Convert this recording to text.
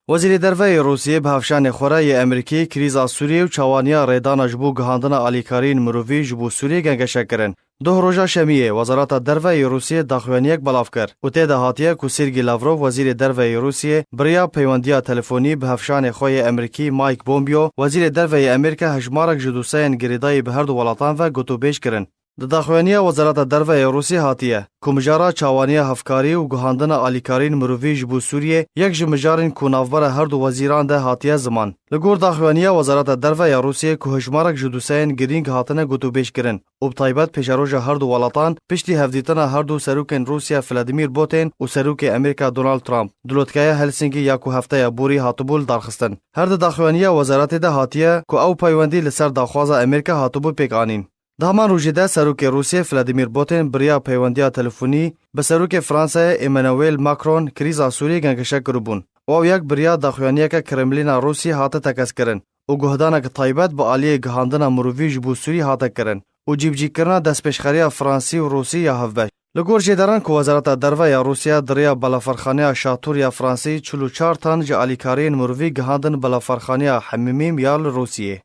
وزیر دروی روسیه به هفشان خوره امریکی کریزا سوریه و چوانیا ریدانا جبو گهاندنا آلیکارین مروی جبو سوریه گنگشه کرن. دو روزا شمیه وزارت دروی روسیه داخوانیک بلاف کرد و تیده هاتیه که سرگی لاوروف وزیر دروی روسیه بریا پیوندیا تلفنی به هفشان خوی امریکی مایک پومپیو وزیر دروی امریکا هجمارک جدوسین گریدای به هر دو ولاتان و گوتوبیش کرن. داخوانیا وزارت دروی روسیه هاتیه کمجارا چوانیا هفکاری و گهاندنا آلیکارین مروی جبو سوریه یک جمجارین کونافبر هر دو وزیران ده هاتیه زمان. لگور داخوانیا وزارت دروی روسیه که هجمارک جدوسین گرینگ هاتنه گوتوبیش کرن و بطایبت پیشروج هر دو ولاتان پشتی هفدیتنا هر دو سروکن روسیه ولادیمیر پوتین و سروک امریکا دونالد ترامپ دولتکای هلسینکی یاکو هفته بوری هاتبول درخستن. هر داخوانیا وزارت ده هاتیه که او پیوندی لسر داخواز امریکا هاتبول پیکانین. دهمان روزیده سروک روسیه ولادیمیر پوتین بریا پیوندیا تلفنی به سروک فرانسه ایمانوئل ماکرون کریزا سوریه گنگشه کربون و یک بریا داخوانیه که کرملین روسیه هاته تکس کرن و گهدانک طایبت با آلیه گهاندنا مروی جبو سوریه هاته کرن و جیبجی کرنا دست پیشخری فرانسی و روسی یا هفبش. لگور جداران که وزارت دروی روسیه دریا بلافرخانه شاتور یا فرانسی 44 تن جالیکارین مروی گهاندن بلافرخانه حمیمیم یا روسیه.